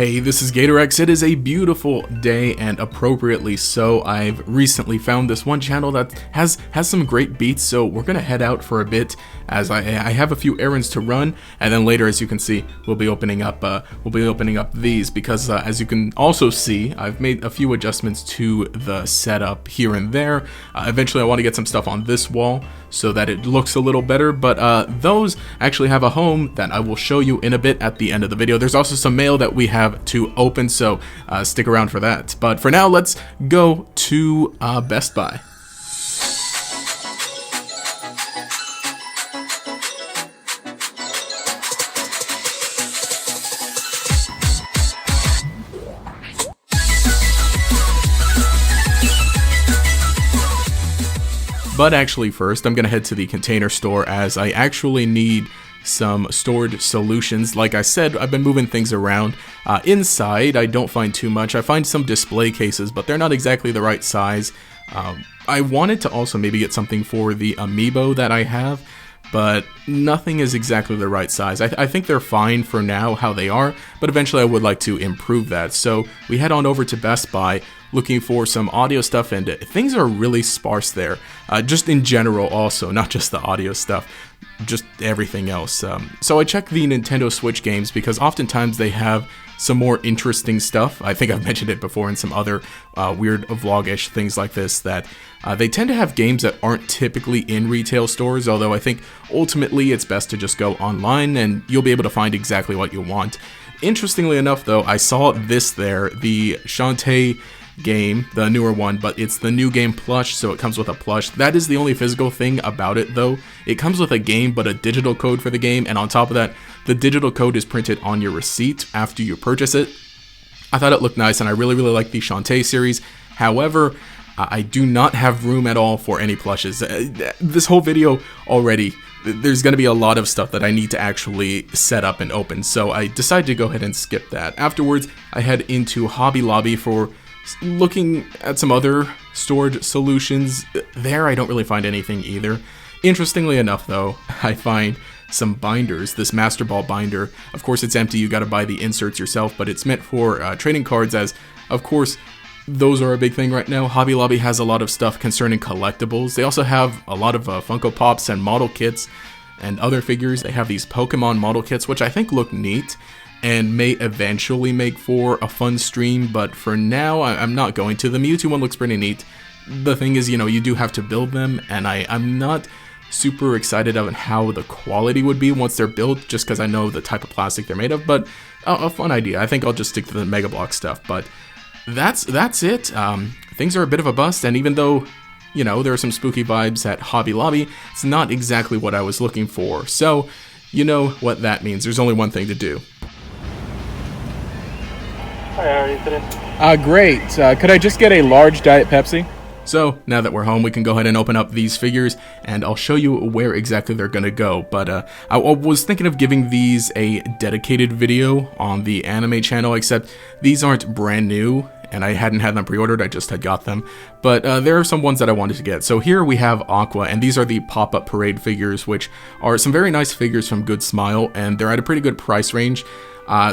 Hey, this is GatorX. It is a beautiful day, and appropriately so. I've recently found this one channel that has some great beats, so we're gonna head out for a bit as I have a few errands to run, and then later, as you can see, we'll be opening up these because as you can also see, I've made a few adjustments to the setup here and there. Eventually, I want to get some stuff on this wall so that it looks a little better, but those actually have a home that I will show you in a bit at the end of the video. There's also some mail that we have to open, so stick around for that. But for now, let's go to Best Buy. But actually first, I'm going to head to the container store as I actually need some storage solutions. Like I said, I've been moving things around. Inside, I don't find too much. I find some display cases, but they're not exactly the right size. I wanted to also maybe get something for the amiibo that I have, but nothing is exactly the right size. I think they're fine for now how they are, but eventually I would like to improve that. So we head on over to Best Buy looking for some audio stuff, and things are really sparse there. Just in general also, not just the audio stuff, just everything else. So I checked the Nintendo Switch games because oftentimes they have some more interesting stuff. I think I've mentioned it before in some other weird vlog-ish things like this, that they tend to have games that aren't typically in retail stores, although I think ultimately it's best to just go online and you'll be able to find exactly what you want. Interestingly enough though, I saw this there, the Shantae game, the newer one, but it's the new game plush, so it comes with a plush. That is the only physical thing about it though. It comes with a game but a digital code for the game, and on top of that, the digital code is printed on your receipt after you purchase it. I thought it looked nice, and I really like the Shantae series. However, I do not have room at all for any plushes. This whole video already, there's going to be a lot of stuff that I need to actually set up and open, so I decided to go ahead and skip that. Afterwards, I head into Hobby Lobby for looking at some other storage solutions. There I don't really find anything either. Interestingly enough though, I find some binders, this Master Ball binder. Of course it's empty, you gotta buy the inserts yourself, but it's meant for trading cards, as of course those are a big thing right now. Hobby Lobby has a lot of stuff concerning collectibles. They also have a lot of Funko Pops and model kits and other figures. They have these Pokemon model kits, which I think look neat and may eventually make for a fun stream, but for now I'm not going to. The Mewtwo one looks pretty neat. The thing is, you know, you do have to build them, and I'm not super excited about how the quality would be once they're built, just because I know the type of plastic they're made of, but a fun idea. I think I'll just stick to the Mega Block stuff, but that's it. Things are a bit of a bust, and even though, you know, there are some spooky vibes at Hobby Lobby, it's not exactly what I was looking for. So, you know what that means. There's only one thing to do. Hi, how are you today? Great. Could I just get a large Diet Pepsi? So, now that we're home, we can go ahead and open up these figures, and I'll show you where exactly they're gonna go. But I was thinking of giving these a dedicated video on the anime channel, except these aren't brand new, and I hadn't had them pre-ordered, I just had got them. But there are some ones that I wanted to get. So here we have Aqua, and these are the pop-up parade figures, which are some very nice figures from Good Smile, and they're at a pretty good price range.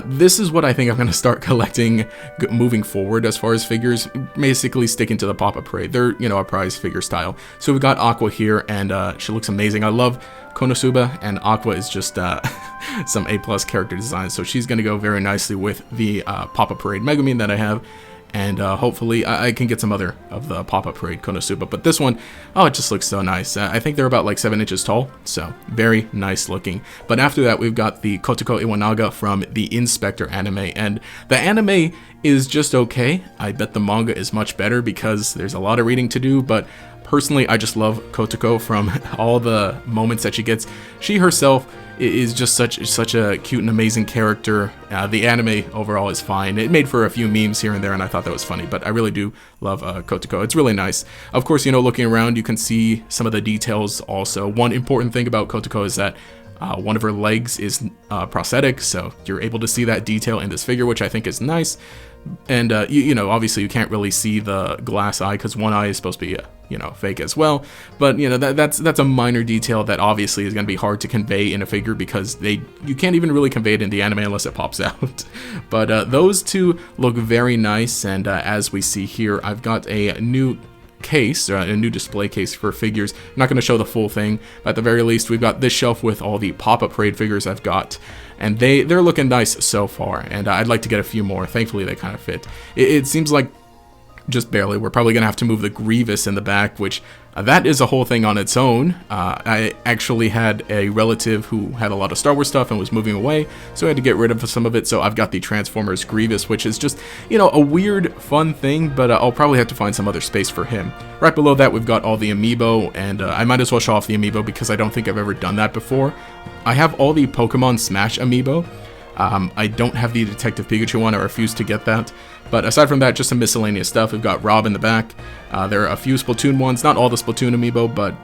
This is what I think I'm going to start collecting moving forward as far as figures, basically sticking to the pop-up parade. They're, you know, a prize figure style. So we've got Aqua here, and she looks amazing. I love Konosuba, and Aqua is just some A+ character design, so she's going to go very nicely with the pop-up parade Megumin that I have. And hopefully I can get some other of the pop-up parade Konosuba. But this one, oh, it just looks so nice. I think they're about like 7 inches tall, so very nice looking. But after that, we've got the Kotoko Iwanaga from the Inspector anime. And the anime is just okay. I bet the manga is much better because there's a lot of reading to do, but personally, I just love Kotoko from all the moments that she gets. She herself is just such a cute and amazing character. The anime overall is fine. It made for a few memes here and there, and I thought that was funny, but I really do love Kotoko. It's really nice. Of course, you know, looking around, you can see some of the details also. One important thing about Kotoko is that One of her legs is prosthetic, so you're able to see that detail in this figure, which I think is nice. And you know, obviously you can't really see the glass eye because one eye is supposed to be fake as well. But you know, that's a minor detail that obviously is going to be hard to convey in a figure because you can't even really convey it in the anime unless it pops out. But those two look very nice, and as we see here, I've got a new case, a new display case for figures. I'm not going to show the full thing, but at the very least we've got this shelf with all the pop-up parade figures I've got, and they're looking nice so far, and I'd like to get a few more. Thankfully they kind of fit. It seems like just barely. We're probably gonna have to move the Grievous in the back, which that is a whole thing on its own. I actually had a relative who had a lot of Star Wars stuff and was moving away, so I had to get rid of some of it. So I've got the Transformers Grievous, which is just, a weird, fun thing, but I'll probably have to find some other space for him. Right below that, we've got all the amiibo, and I might as well show off the amiibo because I don't think I've ever done that before. I have all the Pokemon Smash amiibo. I don't have the Detective Pikachu one. I refuse to get that. But aside from that, just some miscellaneous stuff. We've got Rob in the back. There are a few Splatoon ones, not all the Splatoon amiibo, but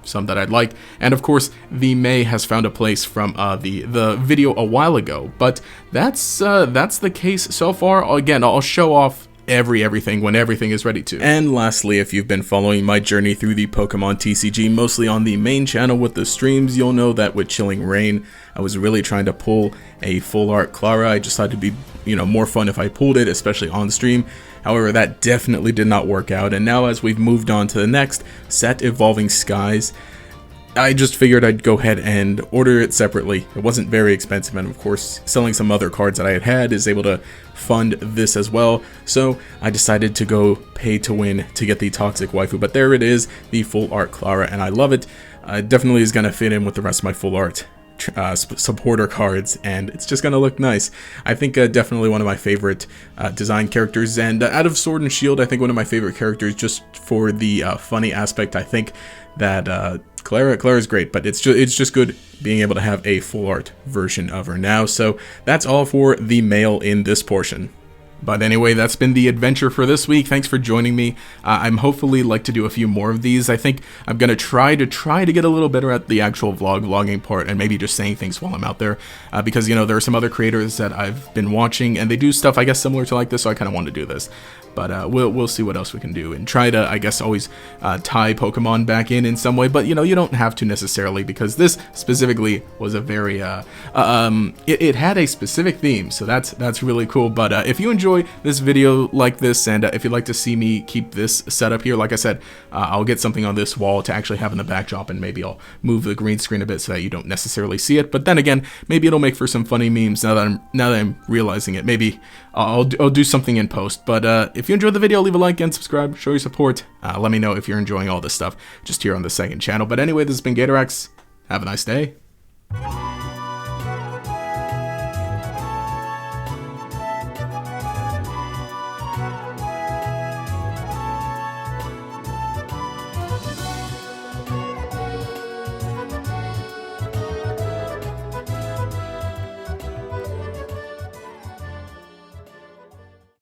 some that I'd like. And of course, the May has found a place from the video a while ago. But that's the case so far. Again, I'll show off everything when everything is ready to. And lastly, if you've been following my journey through the Pokemon TCG, mostly on the main channel with the streams, you'll know that with Chilling Reign, I was really trying to pull a full Art Clara. I just thought it'd be, more fun if I pulled it, especially on stream. However, that definitely did not work out, and now as we've moved on to the next set, Evolving Skies, I just figured I'd go ahead and order it separately. It wasn't very expensive, and of course, selling some other cards that I had is able to fund this as well. So I decided to go pay to win to get the Toxic Waifu. But there it is, the full Art Clara, and I love it. It definitely is going to fit in with the rest of my full art supporter cards, and it's just gonna look nice. I think definitely one of my favorite design characters, and out of Sword and Shield, I think one of my favorite characters just for the funny aspect. I think that Clara's great, but it's just good being able to have a full art version of her now. So that's all for the mail in this portion. But anyway, that's been the adventure for this week. Thanks for joining me. I'm hopefully like to do a few more of these. I think I'm gonna try to get a little better at the actual vlogging part, and maybe just saying things while I'm out there, because there are some other creators that I've been watching, and they do stuff I guess similar to like this, so I kind of want to do this. But we'll see what else we can do, and try to, I guess, always tie Pokemon back in some way. But you don't have to necessarily, because this specifically was a very it had a specific theme, so that's really cool. But if you enjoy this video like this, and if you'd like to see me keep this setup here, like I said, I'll get something on this wall to actually have in the backdrop, and maybe I'll move the green screen a bit so that you don't necessarily see it. But then again, maybe it'll make for some funny memes now that I'm realizing it. Maybe I'll do something in post. But if you enjoyed the video, leave a like and subscribe, show your support. Let me know if you're enjoying all this stuff just here on the second channel. But anyway, this has been Gatorax. Have a nice day.